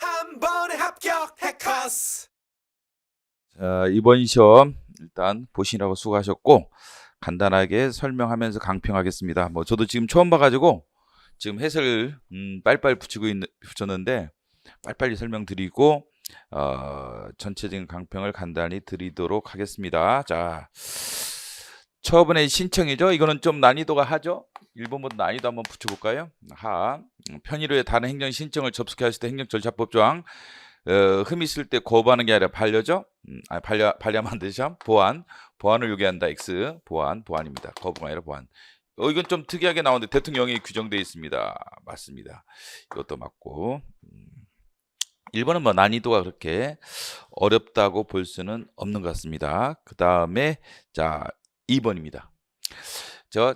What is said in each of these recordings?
한 번에 합격 해커스. 이번 시험 일단 보시느라고 수고하셨고 간단하게 설명하면서 강평하겠습니다. 뭐 저도 지금 처음 봐가지고 지금 해설 빨빨 붙였는데 빨리빨리 설명드리고 전체적인 강평을 간단히 드리도록 하겠습니다. 자, 처음에 신청이죠. 이거는 좀 난이도가 하죠. 1번부터 난이도 한번 붙여볼까요? 편의로의 다른 행정 신청을 접수하실 때 행정절차법 조항 흠이 있을 때 거부하는 게 아니라 반려죠. 반려하면 안 되죠. 보완을 요구한다. X 보완입니다. 거부가 아니라 보완. 이건 좀 특이하게 나오는데 대통령이 규정되어 있습니다. 맞습니다. 이것도 맞고. 1번은 뭐 난이도가 그렇게 어렵다고 볼 수는 없는 것 같습니다. 그 다음에 자 2번입니다.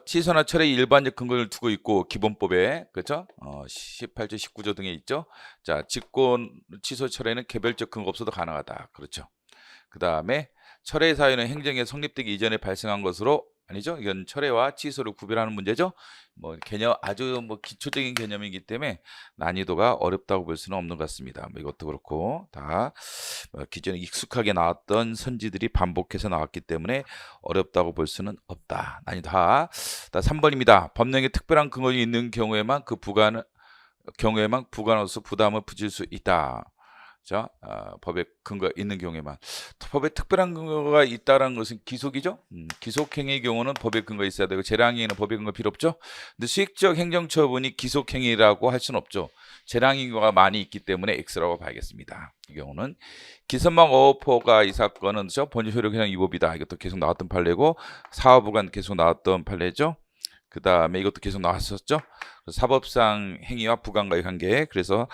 취소나 철회의 일반적 근거를 두고 있고 기본법에 그렇죠? 18조 19조 등에 있죠. 자, 직권 취소 철회는 개별적 근거 없어도 가능하다. 그렇죠. 그 다음에 철회 사유는 행정에 성립되기 이전에 발생한 것으로 아니죠. 이건 철회와 취소를 구별하는 문제죠. 뭐 개념 아주 뭐 기초적인 개념이기 때문에 난이도가 어렵다고 볼 수는 없는 것 같습니다. 뭐 이것도 그렇고 다 기존에 익숙하게 나왔던 선지들이 반복해서 나왔기 때문에 어렵다고 볼 수는 없다. 난이도 하. 3번입니다. 법령에 특별한 근거가 있는 경우에만 부관으로서 부담을 부질 수 있다. 자, 법에 근거가 있는 경우에만. 법에 특별한 근거가 있다는 것은 기속이죠. 기속행위의 경우는 법에 근거가 있어야 되고 재량행위는 법에 근거 필요 없죠. 근데 수익적 행정처분이 기속행위라고 할 수는 없죠. 재량행위가 많이 있기 때문에 X라고 봐야겠습니다. 이 경우는 기선망 어퍼가 이 사건은 본질 효력 해당 위법이다. 이것도 계속 나왔던 판례고 사업부관 계속 나왔던 판례죠. 그 다음에 이것도 계속 나왔었죠. 사법상 행위와 부관과의 관계. 그래서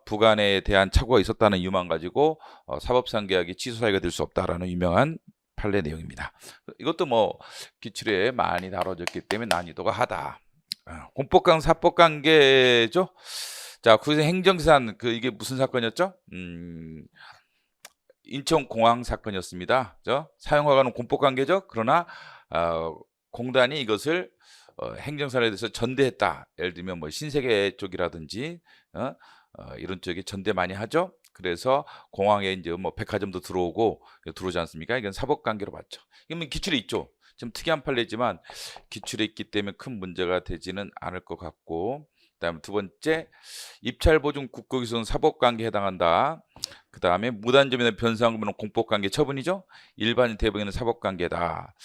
부관에 대한 착오가 있었다는 이유만 가지고 사법상 계약이 취소 사유가 될 수 없다라는 유명한 판례 내용입니다. 이것도 뭐 기출에 많이 다뤄졌기 때문에 난이도가 하다. 공법관 사법관계죠. 자, 구세 행정산 이게 무슨 사건이었죠? 인천공항 사건이었습니다. 사용허가는 공법관계죠. 그러나 공단이 이것을 행정사에 대해서 전대했다. 예를 들면 뭐 신세계 쪽이라든지 이런 쪽에 전대 많이 하죠. 그래서 공항에 이제 뭐 백화점도 들어오지 않습니까? 이건 사법관계로 봤죠. 이건 기출에 있죠. 좀 특이한 판례지만 기출에 있기 때문에 큰 문제가 되지는 않을 것 같고. 그다음에 두 번째, 입찰보증 국고기소는 사법관계에 해당한다. 그 다음에 무단점이나 변상금은 공법관계 처분이죠. 일반인 대부분은 사법관계다.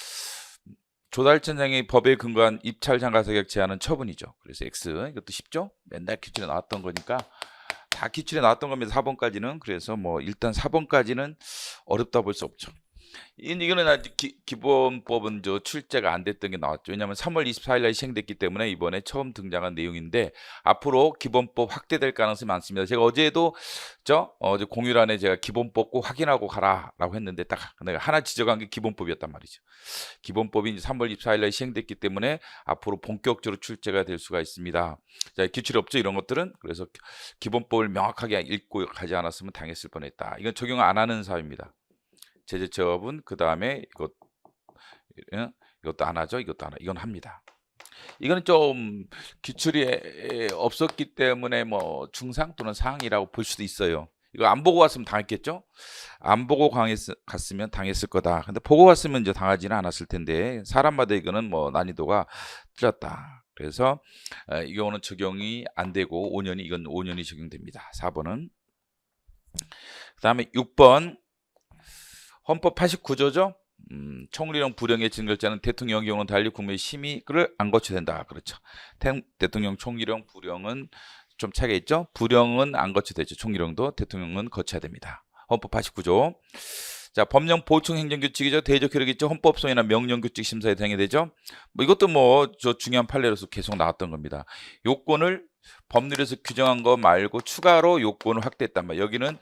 조달천장의 법에 근거한 입찰 장가 자격 제한은 처분이죠. 그래서 X. 이것도 쉽죠? 맨날 기출에 나왔던 거니까 다 기출에 나왔던 겁니다. 4번까지는. 그래서 뭐 일단 4번까지는 어렵다 볼 수 없죠. 이거는 아직 기본법은 출제가 안 됐던 게 나왔죠. 왜냐하면 3월 24일 날 시행됐기 때문에 이번에 처음 등장한 내용인데 앞으로 기본법 확대될 가능성이 많습니다. 제가 어제도 어제 공유란에 제가 기본법 꼭 확인하고 가라라고 했는데 딱 내가 하나 지적한 게 기본법이었단 말이죠. 기본법이 이제 3월 24일 날 시행됐기 때문에 앞으로 본격적으로 출제가 될 수가 있습니다. 자, 기출이 없죠, 이런 것들은. 그래서 기본법을 명확하게 읽고 가지 않았으면 당했을 뻔했다. 이건 적용 안 하는 사유입니다. 제재처분, 그 다음에 이것도 안 하죠. 이것도 안 하. 이건 합니다. 이거는 좀 기출이 없었기 때문에 뭐 중상 또는 상이라고 볼 수도 있어요. 이거 안 보고 왔으면 당했겠죠? 안 보고 갔으면 당했을 거다. 근데 보고 왔으면 이제 당하지는 않았을 텐데 사람마다 이거는 뭐 난이도가 틀렸다. 그래서 이 경우는 적용이 안 되고 5년이 이건 5년이 적용됩니다. 4번은. 그 다음에 6번. 헌법 89조죠. 총리령 불령의 증결자는 대통령 경우는 달리 국민의 심의를 안 거쳐야 된다. 그렇죠. 대통령 총리령 불령은 좀 차이가 있죠. 불령은 안 거쳐야 되죠. 총리령도 대통령은 거쳐야 됩니다. 헌법 89조. 자, 법령 보충 행정규칙이죠. 대적 효력 있죠. 헌법소위나 명령규칙 심사에 해당이 되죠. 뭐 이것도 뭐 중요한 판례로서 계속 나왔던 겁니다. 요건을 법률에서 규정한 거 말고 추가로 요건을 확대했단 말이에요. 여기는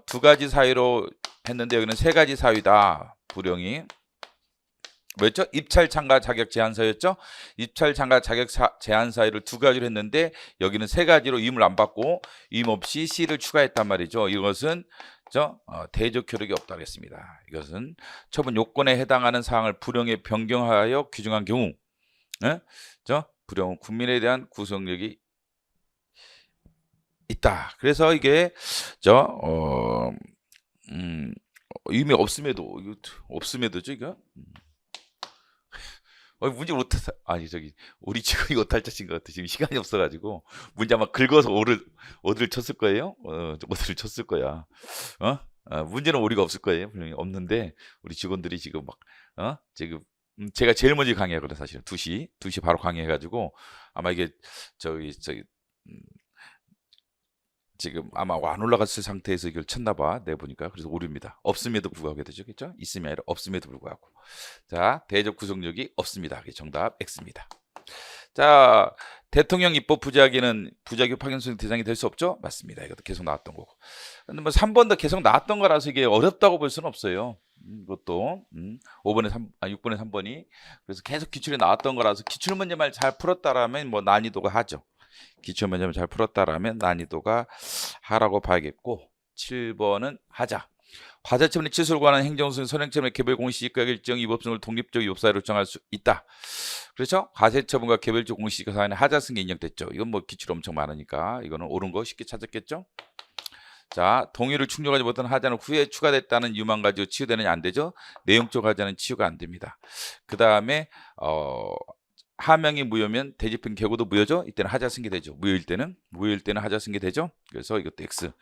두 가지 사유로 했는데 여기는 세 가지 사유다. 불령이 뭐였죠? 입찰 참가 자격 제한 사유였죠. 입찰 참가 자격 제한 사유를 두 가지로 했는데 여기는 세 가지로 임을 안 받고 임 없이 C를 추가했단 말이죠. 이것은 대적 효력이 없다고 했습니다. 이것은 처분 요건에 해당하는 사항을 불령에 변경하여 규정한 경우, 불령은 국민에 대한 구속력이 있다. 그래서 이게 의미 없음에도 이거 없음에도죠 이거. 문제 못하다. 아니 우리 지금 이거 탈자신 것 같아. 지금 시간이 없어가지고 문제 아마 긁어서 어디를 쳤을 거예요. 어디를 쳤을 거야. 문제는 오리가 없을 거예요. 분명히 없는데 우리 직원들이 지금 막 지금 제가 제일 먼저 강의하거든 사실은 2시 바로 강의해가지고 아마 이게 지금 아마 안 올라갔을 상태에서 이걸 쳤나 봐. 내 보니까. 그래서 오류입니다. 없음에도 불구하고 되죠. 그렇죠? 있음이 아니라 없음에도 불구하고. 자, 대적 구속력이 없습니다. 정답 X입니다. 자, 대통령 입법 부작위는 부작위 파견소송 대상이 될 수 없죠? 맞습니다. 이것도 계속 나왔던 거고. 근데 뭐 3번도 계속 나왔던 거라서 이게 어렵다고 볼 수는 없어요. 이것도 6번에 3번이 그래서 계속 기출에 나왔던 거라서 기출 문제만 잘 풀었다라면 뭐 난이도가 하죠. 기출 문제만 잘 풀었다라면 난이도가 하라고 봐야겠고 7번은 하자. 과세처분의 취소를 관한 행정소송 선행처분의 개별 공시지가 일정 위법성을 독립적 위법사유로 정할 수 있다. 그렇죠? 과세처분과 개별적 공시지가 사안에 하자승계 인정됐죠. 이건 뭐 기출 엄청 많으니까 이거는 옳은 거 쉽게 찾았겠죠? 자, 동의를 충족하지 못한 하자는 후에 추가됐다는 이유만 가지고 치유되느냐 안 되죠? 내용적 하자는 치유가 안 됩니다. 그 다음에 하명이 무효면 대집행 개고도 무효죠. 이때는 하자 승계되죠. 무효일 때는 하자 승계되죠. 그래서 이것도 X.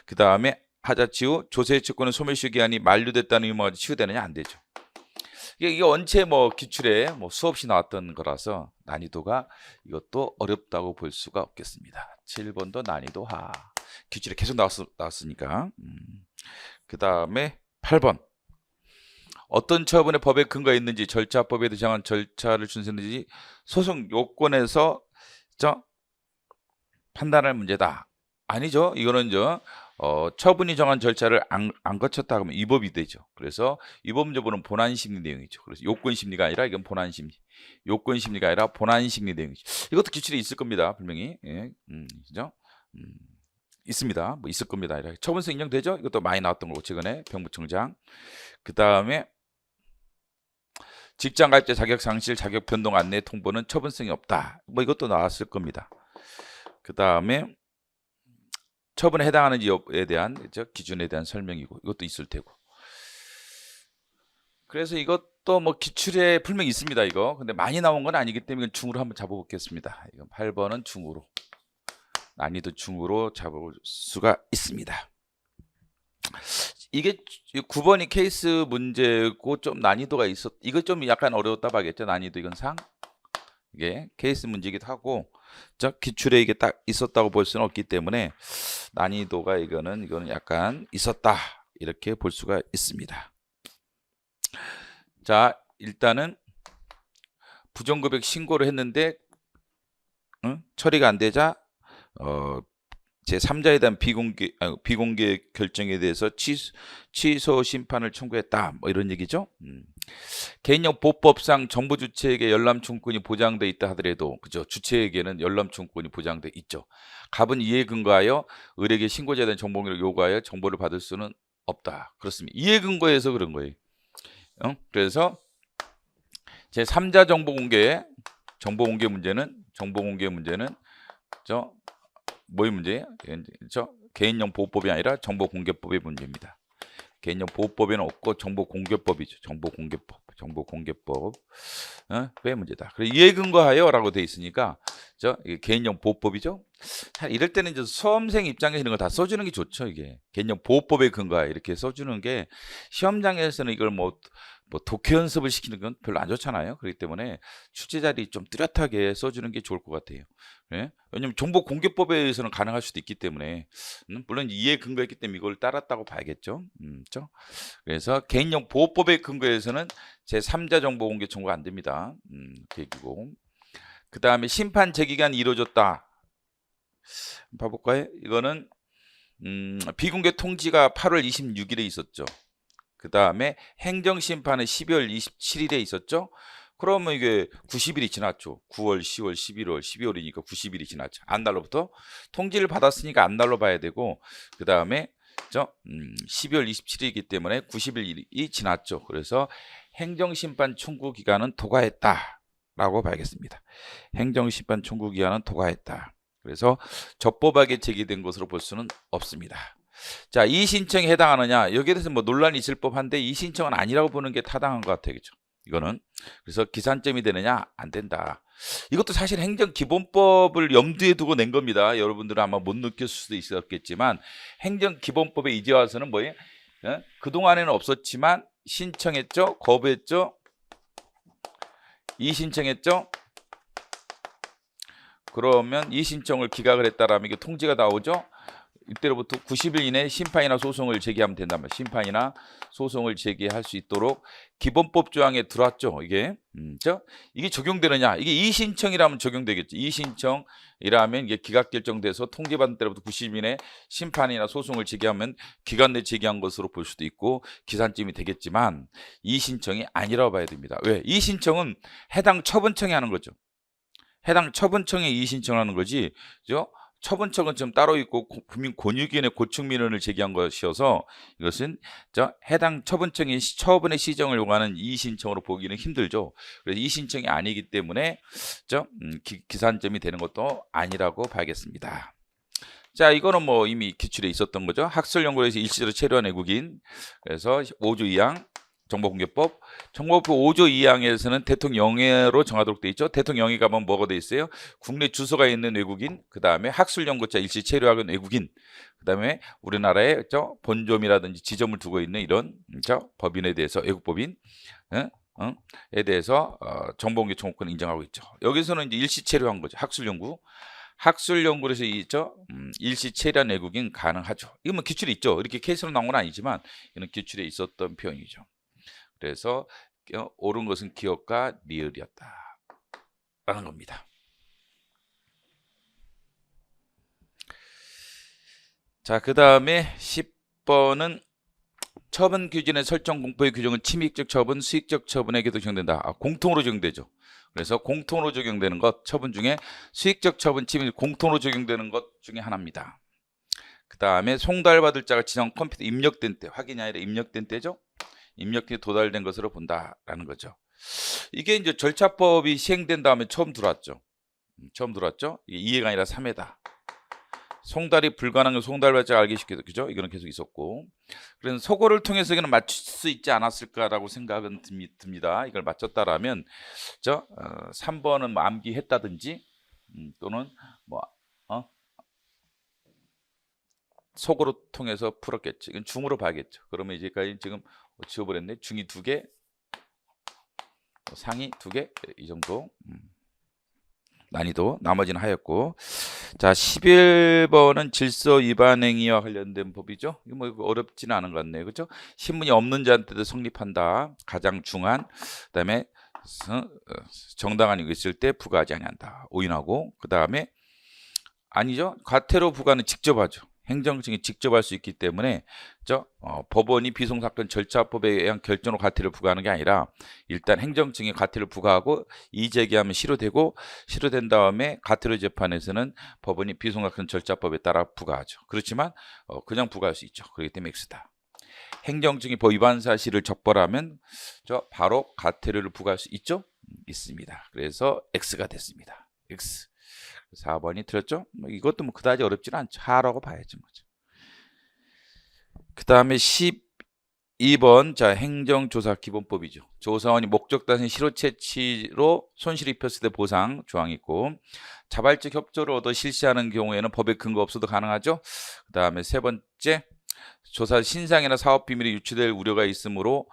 그 다음에 하자 치유 조세 채권은 소멸시효 기한이 만료됐다는 의무가 치유되느냐 안 되죠. 이게 언체 뭐 기출에 뭐 수없이 나왔던 거라서 난이도가 이것도 어렵다고 볼 수가 없겠습니다. 7번도 난이도 하. 기출에 계속 나왔으니까. 그 다음에 8번. 어떤 처분의 법에 근거가 있는지 절차법에 정한 절차를 준수했는지 소송 요건에서 판단할 문제다. 아니죠. 이거는 처분이 정한 절차를 안 거쳤다 하면 위법이 되죠. 그래서 위법여부는 본안심리 내용이죠. 그래서 요건심리가 아니라 이건 본안심리. 요건심리가 아니라 본안심리 내용이죠. 이것도 기출에 있을 겁니다. 분명히. 예. 그죠? 있습니다. 뭐 있을 겁니다. 아니라 처분서 인정되죠? 이것도 많이 나왔던 거고 최근에 병부청장. 그 다음에 직장 가입자 자격 상실, 자격 변동 안내 통보는 처분성이 없다. 뭐 이것도 나왔을 겁니다. 그 다음에 처분에 해당하는지에 대한 기준에 대한 설명이고 이것도 있을 테고. 그래서 이것도 뭐 기출에 분명히 있습니다. 이거. 근데 많이 나온 건 아니기 때문에 중으로 한번 잡아보겠습니다. 이건 8번은 중으로. 난이도 중으로 잡을 수가 있습니다. 이게 9번이 케이스 문제고 좀 난이도가 이거 좀 약간 어려웠다 봐야겠죠. 난이도 이건 상. 이게 케이스 문제이기도 하고 기출에 이게 딱 있었다고 볼 수는 없기 때문에 난이도가 이거는 약간 있었다. 이렇게 볼 수가 있습니다. 자, 일단은 부정급여 신고를 했는데 처리가 안 되자 제3자에 대한 비공개 결정에 대해서 취소 심판을 청구했다. 뭐 이런 얘기죠. 개인형 보호법상 정부 주체에게 열람 청구권이 보장돼 있다 하더라도 그죠? 주체에게는 열람 청구권이 보장돼 있죠. 갑은 이에 근거하여 을에게 신고자에 대한 정보 공개를 요구하여 정보를 받을 수는 없다. 그렇습니다. 이에 근거해서 그런 거예요. 그래서 제3자 정보 공개 문제는 뭐의 문제예요? 개인형 보호법이 아니라 정보공개법의 문제입니다. 개인형 보호법에는 없고 정보공개법이죠. 정보공개법의 문제다. 그래 이에 근거하여라고 돼 있으니까 이게 개인형 보호법이죠. 이럴 때는 이제 수험생 입장에서 이런 거 다 써주는 게 좋죠. 이게 개인형 보호법에 근거하여 이렇게 써주는 게 시험장에서는 이걸 뭐 독해 연습을 시키는 건 별로 안 좋잖아요. 그렇기 때문에 출제 자리 좀 뚜렷하게 써주는 게 좋을 것 같아요. 네? 왜냐하면 정보공개법에 의해서는 가능할 수도 있기 때문에 물론 이에 근거했기 때문에 이걸 따랐다고 봐야겠죠. 그렇죠? 그래서 개인형 보호법에 근거해서는 제3자 정보공개 청구가 안 됩니다. 그 얘기고. 그 다음에 심판 제기간이 이루어졌다. 봐볼까요? 이거는 비공개 통지가 8월 26일에 있었죠. 그 다음에 행정심판은 12월 27일에 있었죠. 그러면 이게 90일이 지났죠. 9월, 10월, 11월, 12월이니까 90일이 지났죠. 안달로부터 통지를 받았으니까 안달로 봐야 되고 그 다음에 12월 27일이기 때문에 90일이 지났죠. 그래서 행정심판 청구 기간은 도과했다라고 봐야겠습니다. 행정심판 청구 기간은 도과했다. 그래서 적법하게 제기된 것으로 볼 수는 없습니다. 자, 이 신청에 해당하느냐? 여기에 대해서 뭐 논란이 있을 법한데 이 신청은 아니라고 보는 게 타당한 것 같아요. 그죠? 이거는. 그래서 기산점이 되느냐? 안 된다. 이것도 사실 행정기본법을 염두에 두고 낸 겁니다. 여러분들은 아마 못 느낄 수도 있었겠지만 행정기본법에 이제 와서는 뭐예요? 그동안에는 없었지만 신청했죠? 거부했죠? 이신청했죠? 그러면 이 신청을 기각을 했다라면 이게 통지가 나오죠? 이때로부터 90일 이내에 심판이나 소송을 제기하면 된단 말이에요. 심판이나 소송을 제기할 수 있도록 기본법 조항에 들어왔죠. 이게 이게 적용되느냐? 이게 이신청이라면 적용되겠죠. 이신청이라면 이게 기각 결정돼서 통지받은 때로부터 90일 이내에 심판이나 소송을 제기하면 기간 내 제기한 것으로 볼 수도 있고 기산점이 되겠지만 이신청이 아니라고 봐야 됩니다. 왜? 이신청은 해당 처분청이 하는 거죠. 해당 처분청에 이신청을 하는 거지. 그죠? 처분청은 좀 따로 있고 국민권익위원회 고충민원을 제기한 것이어서 이것은 해당 처분청이 처분의 시정을 요구하는 이신청으로 보기는 힘들죠. 그래서 이신청이 아니기 때문에 기산점이 되는 것도 아니라고 봐야겠습니다. 자, 이거는 뭐 이미 기출에 있었던 거죠. 학술연구에서 일시적으로 체류한 외국인. 그래서 5조 2항 정보공개법 5조 2항에서는 대통령 영해로 정하도록 돼 있죠. 대통령 영해 가면 뭐가 돼 있어요? 국내 주소가 있는 외국인, 그 다음에 학술연구자 일시 체류하는 외국인, 그 다음에 우리나라에 본점이라든지 지점을 두고 있는 이런 법인에 대해서 외국법인 에 대해서 정보공개 청구권을 인정하고 있죠. 여기서는 이제 일시 체류한 거죠. 학술연구에서 일시 체류한 외국인 가능하죠. 이거 뭐 기출이 있죠. 이렇게 케이스로 나온 건 아니지만 이는 기출에 있었던 표현이죠. 그래서 옳은 것은 기억과 리을이었다 라는 겁니다. 자, 그 다음에 10번은 처분 규정의 설정 공포의 규정은 침입적 처분, 수익적 처분에게도 적용된다. 공통으로 적용되죠. 그래서 공통으로 적용되는 것, 처분 중에 수익적 처분, 침입 공통으로 적용되는 것 중에 하나입니다. 그 다음에 송달받을 자가 지정 컴퓨터 입력된 때, 확인이 아니라 입력된 때죠. 입력이 도달된 것으로 본다라는 거죠. 이게 이제 절차법이 시행된 다음에 처음 들어왔죠. 이게 2회가 아니라 3회다. 송달이 불가능한 송달받자가 알기 쉽게, 그죠? 이거는 계속 있었고. 그래서 소고를 통해서 이거는 맞출 수 있지 않았을까라고 생각은 듭니다. 이걸 맞췄다라면 3번은 뭐 암기했다든지 또는 뭐 속으로 통해서 풀었겠죠. 이건 중으로 봐야겠죠. 그러면 이제까지 지금 지워버렸네. 중이 2개, 상이 2개, 이 정도 난이도. 나머지는 하였고. 자, 11번은 질서 위반 행위와 관련된 법이죠. 이거 뭐 어렵지는 않은 것 같네요. 그렇죠? 신문이 없는 자한테도 성립한다. 가장 중한. 그다음에 정당한 이유 있을 때 부과하지 아니한다. 오인하고. 그다음에 아니죠. 과태료 부과는 직접 하죠. 행정청이 직접 할 수 있기 때문에 법원이 비송사건 절차법에 의한 결정으로 과태료를 부과하는 게 아니라 일단 행정청이 과태료를 부과하고 이의제기하면 실효되고 실효된 다음에 과태료 재판에서는 법원이 비송사건 절차법에 따라 부과하죠. 그렇지만 그냥 부과할 수 있죠. 그렇기 때문에 X다. 행정청이 법 위반 사실을 적발하면 바로 과태료를 부과할 수 있죠? 있습니다. 그래서 X가 됐습니다. X. 4번이 틀렸죠? 이것도 뭐 그다지 어렵지는 않죠. 하라고 봐야지 뭐죠. 그 다음에 12번 행정조사 기본법이죠. 조사원이 목적 달성 실효 채취로 손실 입혔을 때 보상 조항이 있고 자발적 협조를 얻어 실시하는 경우에는 법의 근거 없어도 가능하죠. 그 다음에 3번째 조사 신상이나 사업 비밀이 유출될 우려가 있으므로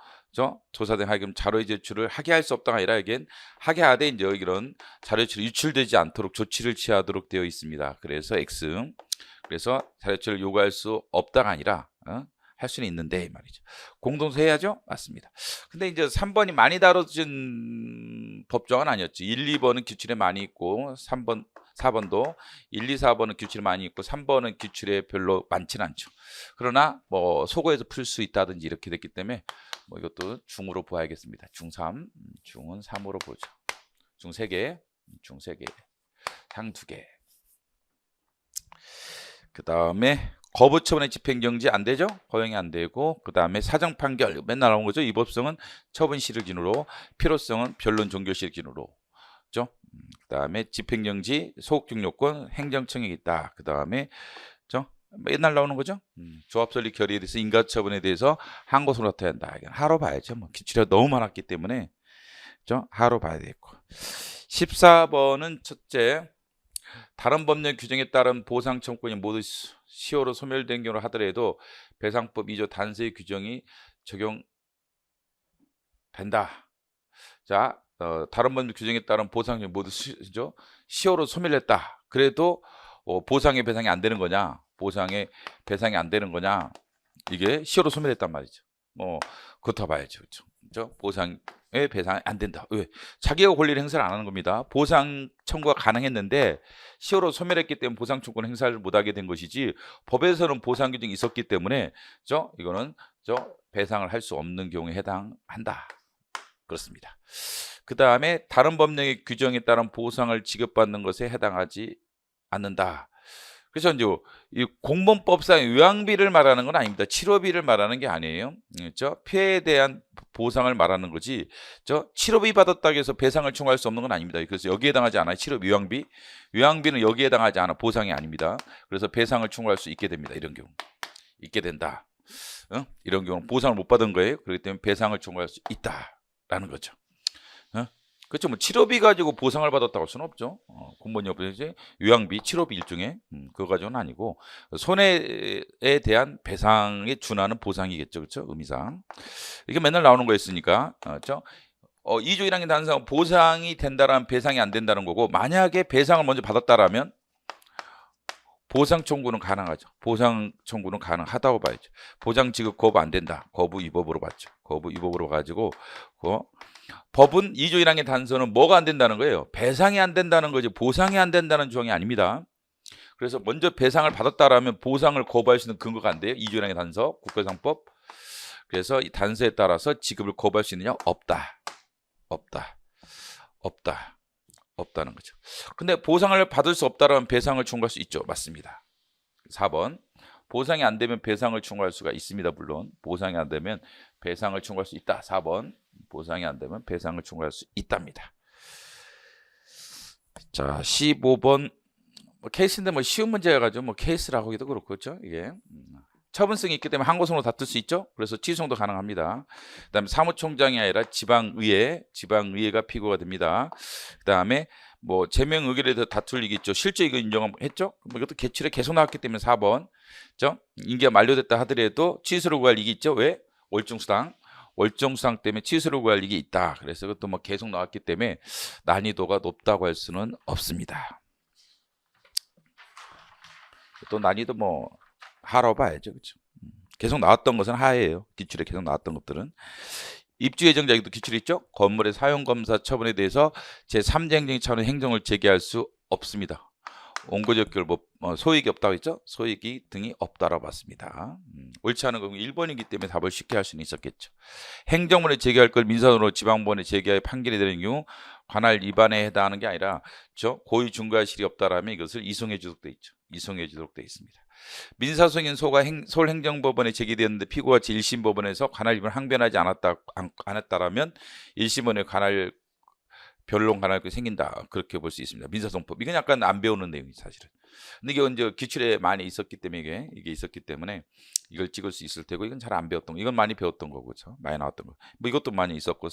조사된 하여금 자료의 제출을 하게 할 수 없다가 아니라 여기엔 하게 하되 이제 이런 자료 제출이 유출되지 않도록 조치를 취하도록 되어 있습니다. 그래서 X. 그래서 자료 제출을 요구할 수 없다가 아니라 할 수는 있는데 말이죠. 공동서 해야죠? 맞습니다. 근데 이제 3번이 많이 다뤄진 법정은 아니었지. 1, 2번은 규칙에 많이 있고 3번, 4번도 1, 2, 4번은 규칙에 많이 있고 3번은 규칙에 별로 많지는 않죠. 그러나 뭐 소고에서 풀 수 있다든지 이렇게 됐기 때문에 뭐 이것도 중으로 봐야겠습니다. 중3, 중은 3으로 보죠. 중 3개, 중 3개, 상 2개. 그 다음에 거부처분의 집행정지 안 되죠? 허용이 안 되고 그 다음에 사정판결 맨날 나오는 거죠. 위법성은 처분 실효 기준으로 필요성은 변론 종결 실효 기준으로 그죠? 그다음에 집행정지, 소극적 요건, 행정청이 있다. 그다음에 맨날 나오는 거죠. 조합 설립 결의에 대해서 인가처분에 대해서 한 것으로 나타야 한다. 이건 하로 봐야죠. 뭐 기출이 너무 많았기 때문에 하로 봐야 되겠고. 14번은 첫째, 다른 법령 규정에 따른 보상 청구권이 모두 시효로 소멸된 경우를 하더라도 배상법 2조 단서의 규정이 적용된다. 자, 다른 법령 규정에 따른 보상이 모두 시효로 소멸했다. 그래도 보상의 배상이 안 되는 거냐? 보상의 배상이 안 되는 거냐? 이게 시효로 소멸했단 말이죠. 그렇다 봐야죠. 그렇죠? 보상의 배상이 안 된다. 왜? 자기가 권리를 행사를 안 하는 겁니다. 보상 청구가 가능했는데 시효로 소멸했기 때문에 보상 청구는 행사를 못하게 된 것이지, 법에서는 보상 규정이 있었기 때문에 이거는 배상을 할 수 없는 경우에 해당한다. 그렇습니다. 그 다음에 다른 법령의 규정에 따른 보상을 지급받는 것에 해당하지 않는다. 그래서 이제 이 공범법상 요양비를 말하는 건 아닙니다. 치료비를 말하는 게 아니에요. 그렇죠? 피해에 대한 보상을 말하는 거지. 치료비 받았다고 해서 배상을 청구할 수 없는 건 아닙니다. 그래서 여기에 해당하지 않아요. 치료비, 요양비. 요양비는 여기에 해당하지 않아. 보상이 아닙니다. 그래서 배상을 청구할 수 있게 됩니다. 이런 경우. 있게 된다. 이런 경우는 보상을 못 받은 거예요. 그렇기 때문에 배상을 청구할 수 있다라는 거죠. 그렇죠. 뭐 치료비 가지고 보상을 받았다고 할 수는 없죠. 공무원협회 이제 요양비, 치료비 일종의 그거 가지고는 아니고 손해에 대한 배상에 준하는 보상이겠죠, 그렇죠? 의미상 이게 맨날 나오는 거였으니까, 그렇죠? 2조 1항의 단상 보상이 된다라면 배상이 안 된다는 거고, 만약에 배상을 먼저 받았다라면 보상 청구는 가능하죠. 보상 청구는 가능하다고 봐야죠. 보상 지급 거부 안 된다. 거부 위법으로 봤죠. 거부 위법으로 가지고 법은 2조 1항의 단서는 뭐가 안 된다는 거예요? 배상이 안 된다는 거지 보상이 안 된다는 조항이 아닙니다. 그래서 먼저 배상을 받았다라면 보상을 거부할 수 있는 근거가 안 돼요. 2조 1항의 단서, 국가배상법. 그래서 이 단서에 따라서 지급을 거부할 수 있느냐? 없다는 거죠. 근데 보상을 받을 수 없다라면 배상을 청구할 수 있죠. 맞습니다. 4번. 보상이 안 되면 배상을 청구할 수가 있습니다. 물론 보상이 안 되면 배상을 청구할 수 있다. 4번. 보상이 안 되면 배상을 청구할 수 있답니다. 자, 15번 케이스인데 쉬운 문제여가지고 케이스라고 하기도 그렇고, 그렇죠? 이게 처분성이 있기 때문에 한 곳으로 다툴 수 있죠. 그래서 취소도 가능합니다. 그다음에 사무총장이 아니라 지방의회가 피고가 됩니다. 그다음에 제명 의결에 대해서 다툴 일이 있죠. 실제 이거 인정했죠? 이것도 개출에 계속 나왔기 때문에 4번. 그렇죠? 임기가 만료됐다 하더라도 취소를 구할 일이 있죠. 왜? 월정수당 때문에 취소를 구할 일이 있다. 그래서 이것도 계속 나왔기 때문에 난이도가 높다고 할 수는 없습니다. 또 난이도 하라고 봐야죠. 그렇죠? 계속 나왔던 것은 하예요. 기출에 계속 나왔던 것들은. 입주 예정자에게도 기출이 있죠. 건물의 사용검사 처분에 대해서 제3자 행정 차원의 행정을 제기할 수 없습니다. 원고적 결 소익이 없다고 했죠. 소익이 등이 없다라고 봤습니다. 옳지 않은 건 1번이기 때문에 답을 쉽게 할 수는 있었겠죠. 행정문에 제기할 걸 민사소로 지방법원에 제기하여 판결이 되는 경우 관할 위반에 해당하는 게 아니라 고의 중과할 실이 없다라면 이것을 이송해 주도록 돼 있죠. 이송해 주도록 돼 있습니다. 민사소인 소가 서울행정법원에 제기되었는데 피고가 제1심법원에서 관할 위반을 항변하지 않았다라면 1심원의 변론 관할이 생긴다. 그렇게 볼 수 있습니다. 민사소송법. 이건 약간 안 배우는 내용이 사실은. 근데 이게 이제 기출에 많이 있었기 때문에 이게 있었기 때문에 이걸 찍을 수 있을 테고, 이건 잘 안 배웠던 거. 이건 많이 배웠던 거고, 그렇죠? 많이 나왔던 거. 이것도 많이 있었고,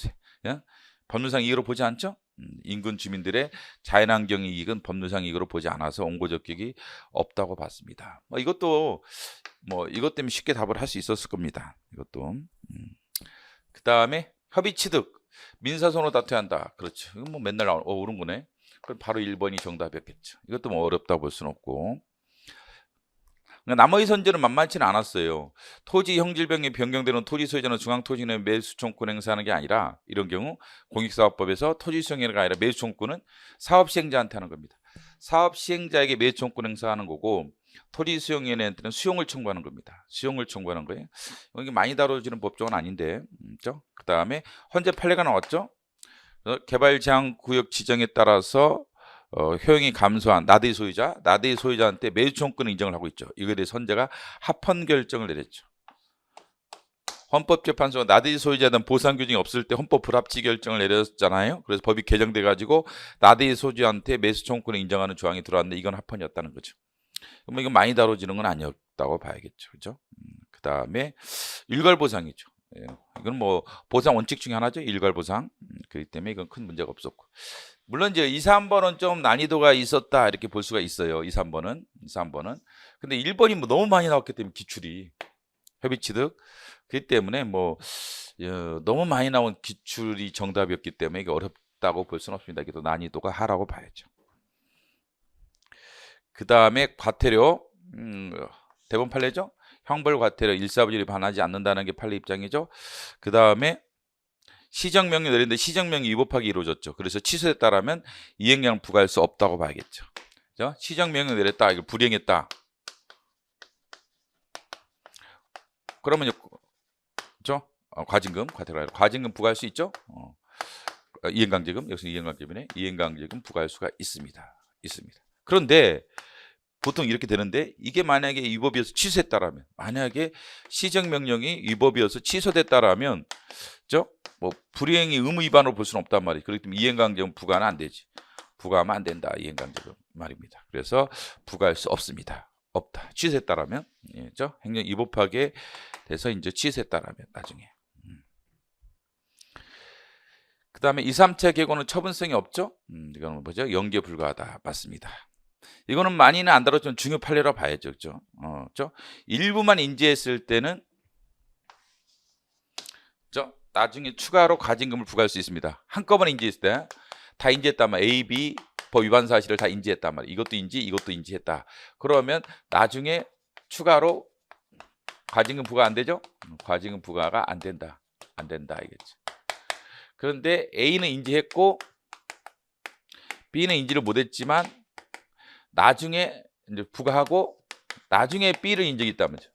법률상 이익으로 보지 않죠? 인근 주민들의 자연환경 이익은 법률상 이익으로 보지 않아서 원고적 이익이 없다고 봤습니다. 이것도 이것 때문에 쉽게 답을 할 수 있었을 겁니다. 이것도. 그 다음에 협의 취득. 민사소로 다투어야 한다. 그렇죠. 이건 맨날 옳은 거네. 그럼 바로 1번이 정답이었겠죠. 이것도 어렵다고 볼 수는 없고. 나머지 선제는 만만치는 않았어요. 토지 형질병이 변경되는 토지 소유자는 중앙토지는 매수청구권 행사하는 게 아니라, 이런 경우 공익사업법에서 토지 수용회가 아니라 매수청구는 사업시행자한테 하는 겁니다. 사업시행자에게 매수청구권 행사하는 거고, 토지 수용위원회한테는 수용을 청구하는 겁니다. 수용을 청구하는 거예요. 이게 많이 다뤄지는 법조는 아닌데, 그렇죠? 그 다음에 헌재 판례가 나왔죠. 개발 제한 구역 지정에 따라서 효용이 감소한 나대의 소유자한테 매수청구권을 인정을 하고 있죠. 이거에 대해 헌재가 합헌 결정을 내렸죠. 헌법재판소가 나대지 소유자에 대한 보상 규정이 없을 때 헌법 불합치 결정을 내렸잖아요. 그래서 법이 개정돼 가지고 나대지 소유자한테 매수 청구권을 인정하는 조항이 들어왔는데 이건 합헌이었다는 거죠. 그럼 이건 많이 다뤄지는 건 아니었다고 봐야겠죠. 그죠? 그다음에 일괄 보상이죠. 예. 이건 뭐 보상 원칙 중에 하나죠. 일괄 보상. 그렇기 때문에 이건 큰 문제가 없었고. 물론 이제 2, 3번은 좀 난이도가 있었다 이렇게 볼 수가 있어요. 2, 3번은. 근데 1번이 뭐 너무 많이 나왔기 때문에 기출이 협의취득. 그렇기 때문에 뭐 너무 많이 나온 기출이 정답이었기 때문에 이게 어렵다고 볼 수는 없습니다. 이게 또 난이도가 하라고 봐야죠. 그다음에 과태료. 대법원 판례죠. 형벌 과태료 일사부질이 반하지 않는다는 게 판례 입장이죠. 그다음에 시정명령 내렸는데 시정명령 위법하게 이루어졌죠. 그래서 취소했다라면 이행량 부과할 수 없다고 봐야겠죠. 그죠? 시정명령 내렸다. 이걸 불이행했다. 그러면 그죠? 과징금, 과징금 부과할 수 있죠? 이행강제금, 여기서 이행강제금이네. 이행강제금 부과할 수가 있습니다. 그런데 보통 이렇게 되는데 이게 만약에 위법이어서 취소했다라면 만약에 시정명령이 위법이어서 취소됐다라면 그죠? 뭐 불이행이 의무 위반으로 볼 수는 없단 말이에요. 그렇기 때문에 이행강제금 부과는 안 되지. 부과하면 안 된다. 이행강제금 말입니다. 그래서 부과할 수 없습니다. 없다. 취소했다라면 그죠? 행정 위법하게 돼서 이제 취소했다라면 나중에. 그다음에 2, 3차 계고는 처분성이 없죠? 이거는 뭐죠? 연계 불가하다. 맞습니다. 이거는 많이는 안 다뤘지만 중요 판례라고 봐야죠. 그죠? 그죠? 일부만 인지했을 때는 그죠? 나중에 추가로 과징금을 부과할 수 있습니다. 한꺼번에 인지했을 때 다 인지했단 말이에요. A, B 법 위반 사실을 다 인지했단 말이에요. 이것도 인지했다. 그러면 나중에 추가로 과징금 부과 안 되죠? 과징금 부과가 안 된다. 알겠죠? 그런데 A는 인지했고 B는 인지를 못했지만 나중에 이제 부과하고 나중에 B를 인정했다면죠.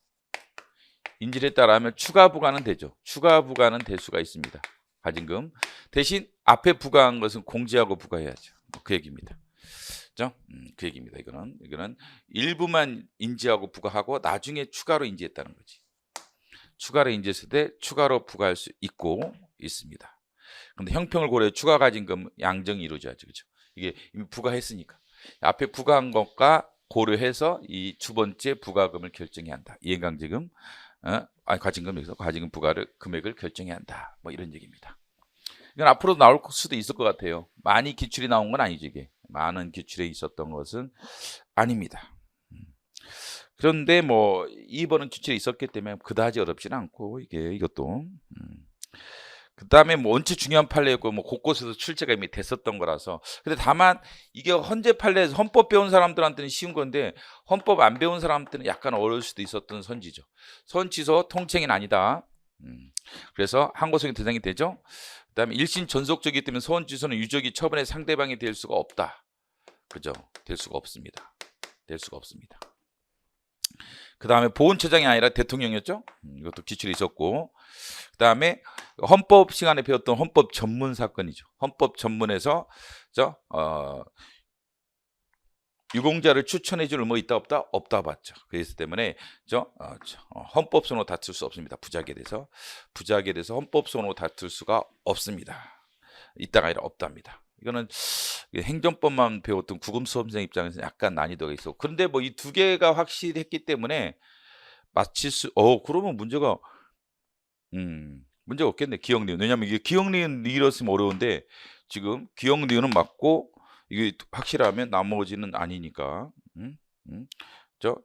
인지를 했다라면 추가 부과는 되죠. 추가 부과는 될 수가 있습니다. 과징금 대신 앞에 부과한 것은 공지하고 부과해야죠. 그 얘기입니다. 그죠? 그 얘기입니다. 이거는 일부만 인지하고 부과하고 나중에 추가로 인지했다는 거지. 추가로 인지했을 때 추가로 부과할 수 있습니다. 그런데 형평을 고려해 추가 과징금 양정이 이루어져야죠. 그렇죠? 이게 이미 부과했으니까 앞에 부과한 것과 고려해서 이 두 번째 부과금을 결정해야 한다. 이행강제금, 과징금 여기서 과징금 부과를 금액을 결정해야 한다. 뭐 이런 얘기입니다. 이건 앞으로 나올 수도 있을 것 같아요. 많이 기출이 나온 건 아니죠. 이게 많은 기출에 있었던 것은 아닙니다. 그런데 뭐 2번은 기출이 있었기 때문에 그다지 어렵지는 않고 이것도. 그다음에 뭐 원체 중요한 판례였고 뭐 곳곳에서 출제가 이미 됐었던 거라서. 근데 다만 이게 헌재 판례에서 헌법 배운 사람들한테는 쉬운 건데 헌법 안 배운 사람한테는 약간 어려울 수도 있었던 선지죠. 선취소 통칭은 아니다. 그래서 항고소행 대상이 되죠. 그다음에 일심 전속적이기 때문에 소원취소는 유족이 처분의 상대방이 될 수가 없다. 그죠? 될 수가 없습니다. 그다음에 보훈처장이 아니라 대통령이었죠. 이것도 기출이 있었고, 그다음에 헌법 시간에 배웠던 헌법 전문 사건이죠. 헌법 전문에서 유공자를 추천해줄 의무 있다 없다? 없다 봤죠. 그래서 때문에 헌법소원으로 다툴 수 없습니다. 부작에 대해서 헌법소원으로 다툴 수가 없습니다. 있다가 아니라 없답니다. 이거는 행정법만 배웠던 구금 수험생 입장에서 약간 난이도가 있어. 그런데 뭐 이 두 개가 확실했기 때문에 맞힐 수. 그러면 문제가 없겠네. 기억 니은. 왜냐면 이게 기억 니은 니었으면 어려운데 지금 기억 니은은 맞고 이게 확실하면 나머지는 아니니까.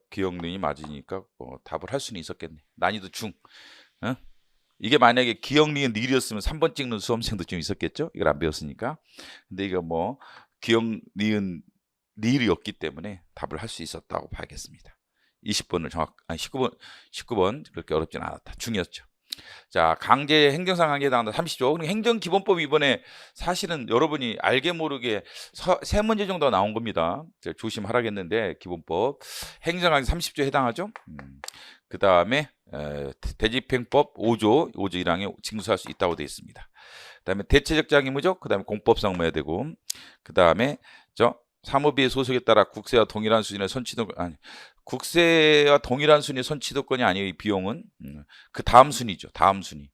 기억 니은이 맞으니까 답을 할 수는 있었겠네. 난이도 중. 이게 만약에 기억 니은 니이었으면 3번 찍는 수험생도 좀 있었겠죠? 이걸 안 배웠으니까. 근데 이거 뭐 기억 니은 니이었기 때문에 답을 할 수 있었다고 봐야겠습니다. 20번을 19번 그렇게 어렵진 않았다. 중이었죠. 자, 강제 행정상 강제에 해당한다. 30조. 행정기본법 이번에 사실은 여러분이 알게 모르게 세 문제 정도 나온 겁니다. 조심하라겠는데 기본법 행정강제 30조에 해당하죠. 그 다음에 대집행법 5조 1항에 징수할 수 있다고 되어 있습니다. 그 다음에 대체적 장의무죠. 그 다음에 공법상 뭐야 되고, 그 다음에 사무비의 소속에 따라 국세와 동일한 수준의 국세와 동일한 순위 선취득권이 아니에요. 이 비용은 그 다음 순위죠. 다음 순위.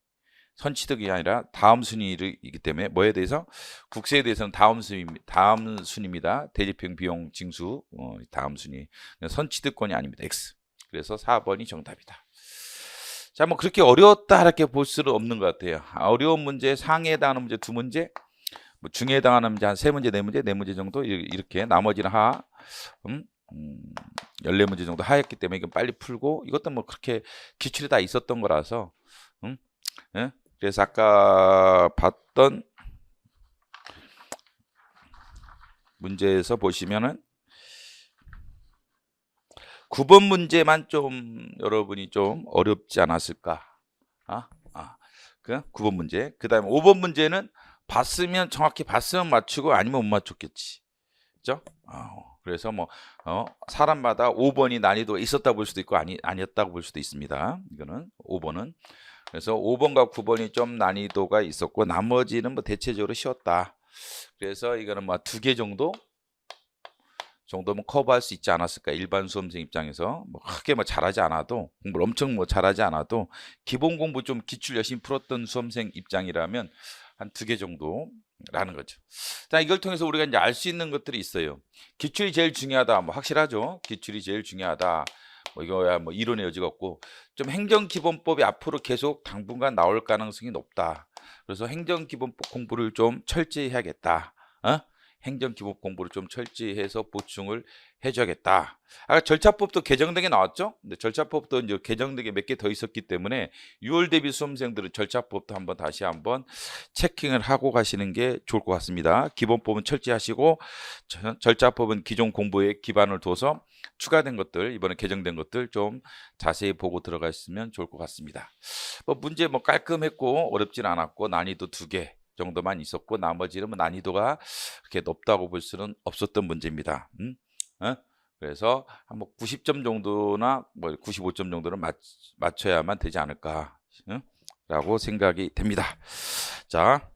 선취득이 아니라 다음 순위이기 때문에 뭐에 대해서 국세에 대해서는 다음 순위입니다. 대집행 비용 징수 다음 순위. 선취득권이 아닙니다. X. 그래서 4번이 정답이다. 자, 뭐 그렇게 어려웠다 이렇게 볼 수는 없는 것 같아요. 어려운 문제, 상해에 해당하는 문제 2문제, 뭐 중에 해당하는 문제 한 3문제, 4문제, 4문제 정도 이렇게 나머지는 하 14문제 정도 하였기 때문에 이건 빨리 풀고 이것도 뭐 그렇게 기출이 다 있었던 거라서 예? 그래서 아까 봤던 문제에서 보시면은 9번 문제만 좀 여러분이 좀 어렵지 않았을까? 그 9번 문제. 그다음에 5번 문제는 봤으면 정확히 봤으면 맞추고 아니면 못 맞췄겠지. 그죠? 그래서 뭐 사람마다 5번이 난이도가 있었다 볼 수도 있고 아니었다고 볼 수도 있습니다. 이거는 5번은. 그래서 5번과 9번이 좀 난이도가 있었고 나머지는 뭐 대체적으로 쉬웠다. 그래서 이거는 뭐 2개 정도면 커버할 수 있지 않았을까. 일반 수험생 입장에서 뭐 크게 뭐 잘하지 않아도 공부를 엄청 뭐 잘하지 않아도 기본 공부 좀 기출 열심히 풀었던 수험생 입장이라면 한 2개 정도라는 거죠. 자, 이걸 통해서 우리가 이제 알 수 있는 것들이 있어요. 기출이 제일 중요하다. 뭐 확실하죠. 기출이 제일 중요하다. 뭐 이거야 뭐 이론의 여지가 없고 좀 행정기본법이 앞으로 계속 당분간 나올 가능성이 높다. 그래서 행정기본법 공부를 좀 철저히 해야겠다. 행정기본 공부를 좀 철저히 해서 보충을 해줘야겠다. 절차법도 개정된 게 나왔죠? 근데 절차법도 이제 개정된 게 몇 개 더 있었기 때문에 6월 대비 수험생들은 절차법도 다시 한번 체킹을 하고 가시는 게 좋을 것 같습니다. 기본법은 철저히 하시고 절차법은 기존 공부에 기반을 둬서 추가된 것들, 이번에 개정된 것들 좀 자세히 보고 들어가시면 좋을 것 같습니다. 문제 깔끔했고 어렵진 않았고 난이도 2개 정도만 있었고 나머지는 뭐 난이도가 그렇게 높다고 볼 수는 없었던 문제입니다. 그래서 한 90점 정도나 95점 정도는 맞춰야만 되지 않을까 라고 생각이 됩니다. 자,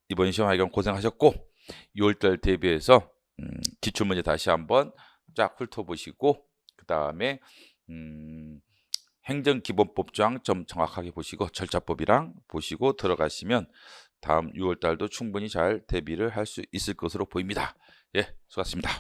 이번 시험 하여간 고생하셨고 6월달 대비해서 기출문제 다시 한번 쫙 훑어보시고 그 다음에 행정기본법장 좀 정확하게 보시고 절차법이랑 보시고 들어가시면 다음 6월 달도 충분히 잘 대비를 할 수 있을 것으로 보입니다. 예, 수고하셨습니다.